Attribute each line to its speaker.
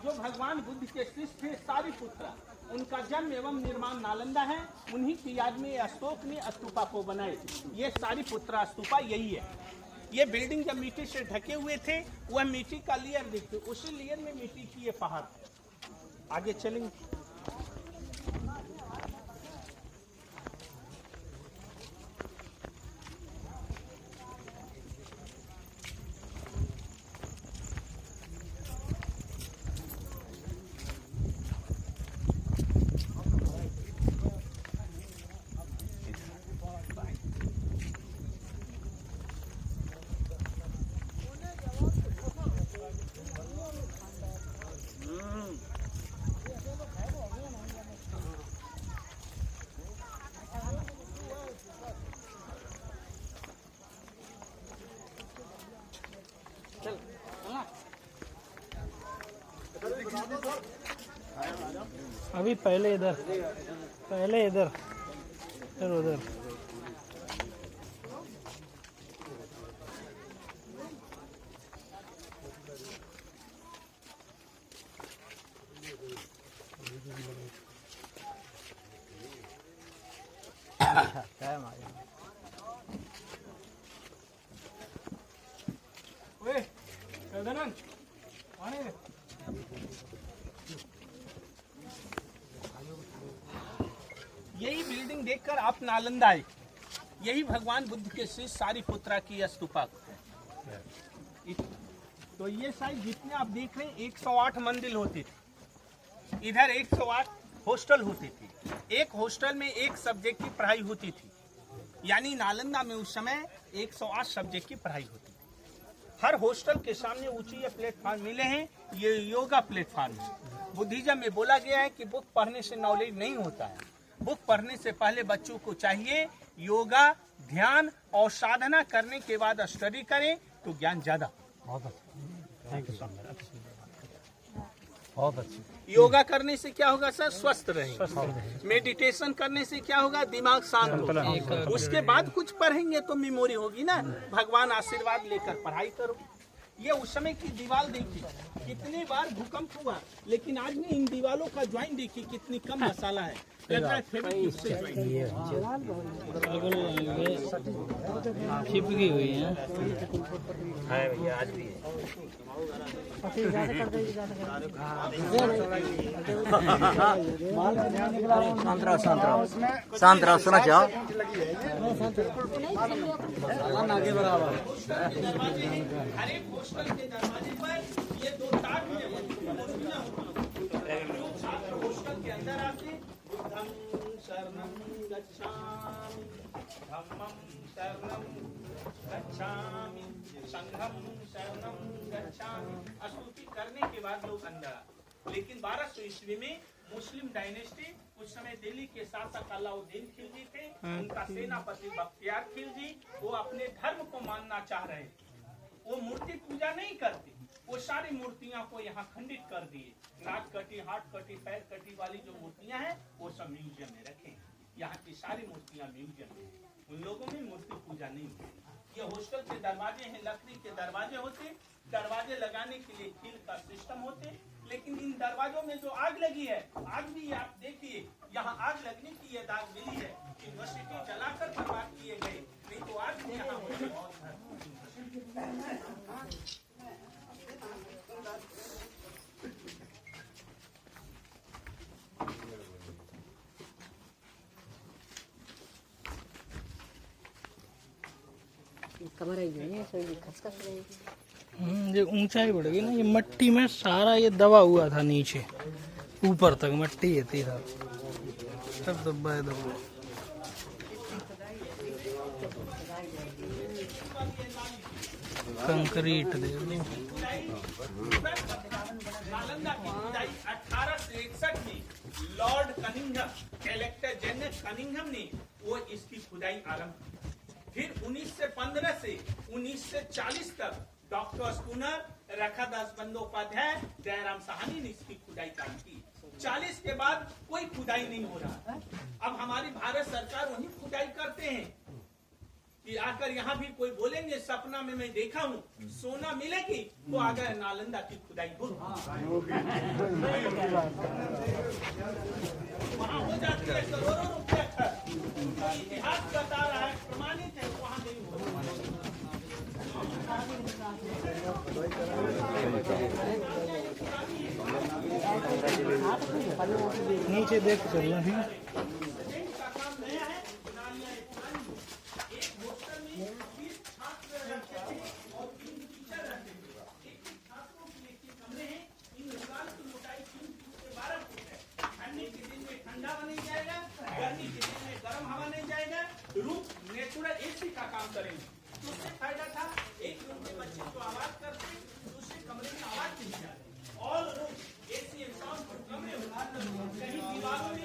Speaker 1: जो भगवान बुद्ध के शिष्य थे सारिपुत्र, उनका जन्म एवं निर्माण नालंदा है। उन्हीं की याद में अशोक ने स्तूपा को बनाए। ये सारिपुत्र स्तूपा यही है। ये बिल्डिंग जब मिट्टी से ढके हुए थे, वह मिट्टी का लेयर देखते, उसी लेयर में मिट्टी की ये पहाड़। आगे चलेंगे।
Speaker 2: अभी पहले इधर फिर उधर।
Speaker 1: यही बिल्डिंग देखकर आप नालंदा आए। यही भगवान बुद्ध के शिष्य सारिपुत्रा की स्तूपा। तो ये साइड जितने आप देख रहे हैं 108 मंदिर होते थे। इधर 108 हॉस्टल होते थे। एक हॉस्टल में एक सब्जेक्ट की पढ़ाई होती थी। यानी नालंदा में उस समय 108 सब्जेक्ट की पढ़ाई होती थी। हर हॉस्टल के सामने ऊंचे प्लेटफार्म मिले हैं। ये योगा प्लेटफार्म है। बुद्धिज्म में बोला गया है कि बुक पढ़ने से नॉलेज नहीं होता है। बुक पढ़ने से पहले बच्चों को चाहिए योगा, ध्यान और साधना करने के बाद स्टडी करें तो ज्ञान ज्यादा।
Speaker 2: बहुत अच्छा, थैंक यू सर। बहुत अच्छी।
Speaker 1: योगा करने से क्या होगा सर? स्वस्थ रहेंगे। मेडिटेशन करने से क्या होगा? दिमाग शांत होगा। उसके बाद कुछ पढ़ेंगे तो मेमोरी होगी ना। भगवान आशीर्वाद लेकर पढ़ाई करो। ये उस समय की दीवार देखी, कितनी बार भूकंप हुआ, लेकिन आज में इन दीवारों का ज्वाइंट देखी कितनी कम मसाला है।
Speaker 2: चिपकी हुई है
Speaker 3: भैया आज भी शांत रहो सुना चाहो
Speaker 2: आगे बराबर।
Speaker 1: हर एक हॉस्टल के दरवाजे पर ये दो तार हॉस्टल के अंदर आके बुद्धं शरणं गच्छामि, धम्मं शरणं गच्छामि, संघं शरणं गच्छामि। स्तुति करने के बाद लोग अंदर। लेकिन 1200 ईस्वी में मुस्लिम डायनेस्टी, उस समय दिल्ली के शासक अलाउद्दीन खिलजी थे। उनका सेनापति बख्तियार खिलजी, वो अपने धर्म को मानना चाह रहे थे। वो मूर्ति पूजा नहीं करते। वो सारी मूर्तियां को यहाँ खंडित कर दिए। नाक कटी, हाथ कटी, पैर कटी वाली जो मूर्तियां हैं वो सब म्यूजियम में रखे। यहाँ की सारी मूर्तियां म्यूजियम में। उन लोगों में मूर्ति पूजा नहीं होती। ये हॉस्टल के दरवाजे हैं, लकड़ी के दरवाजे होते। दरवाजे लगाने के लिए कील का सिस्टम होते। लेकिन इन दरवाजों में जो आग लगी है, आज भी आप देखिए यहाँ आग लगने की ये दाग मिली है। यूनिवर्सिटी जलाकर बर्बाद किए गए, नहीं तो आज भी यहाँ
Speaker 4: कमर खसखस रही।
Speaker 2: ये ऊंचाई बढ़ गई ना। ये मट्टी में सारा ये दबा हुआ था, नीचे ऊपर तक मट्टी है थी सब दबा है दबा। कंक्रीट दे
Speaker 1: नालंदा की खुदाई 1861 में Lord Cunningham, collector general Cunningham ने वो इसकी खुदाई आरंभ की। फिर 1915 से 1940 तक डॉक्टर स्कूनर, रखादास बंदोपाध्याय, दयाराम साहनी ने इसकी खुदाई काम की। 40 के बाद कोई खुदाई नहीं हो रहा। अब हमारी भारत सरकार वही खुदाई करते हैं। कि आकर यहाँ भी कोई बोलेंगे सपना में मैं देखा हूँ सोना मिलेगी तो आ गए नालंदा की खुदाई हो वहाँ हो जाती है करोड़ों रुपया खर्च। इतिहास बता रहा है प्रमाणित है वहाँ नहीं हो
Speaker 2: नीचे देख चलना ठीक है।
Speaker 1: का काम नया है नालियाँ पुरानी है। एक होस्टल में 20 छात्र रहते थे और 3 टीचर रहते थे। एक छात्रों के लिए 3 कमरे हैं। इन दीवार की मोटाई 3 फुट से 12 फुट है। ठंडी के दिन में ठंडा हवा नहीं जाएगा, गर्मी के दिन में गर्म हवा नहीं जाएगा। रूम नेचुरल एसी का काम करेंगे। तो उससे फायदा था एक रूम के बच्चे तो आवाज करते दूसरे कमरे में आवाज नहीं जाती। All room AC and sound कमरे कहीं दीवारों में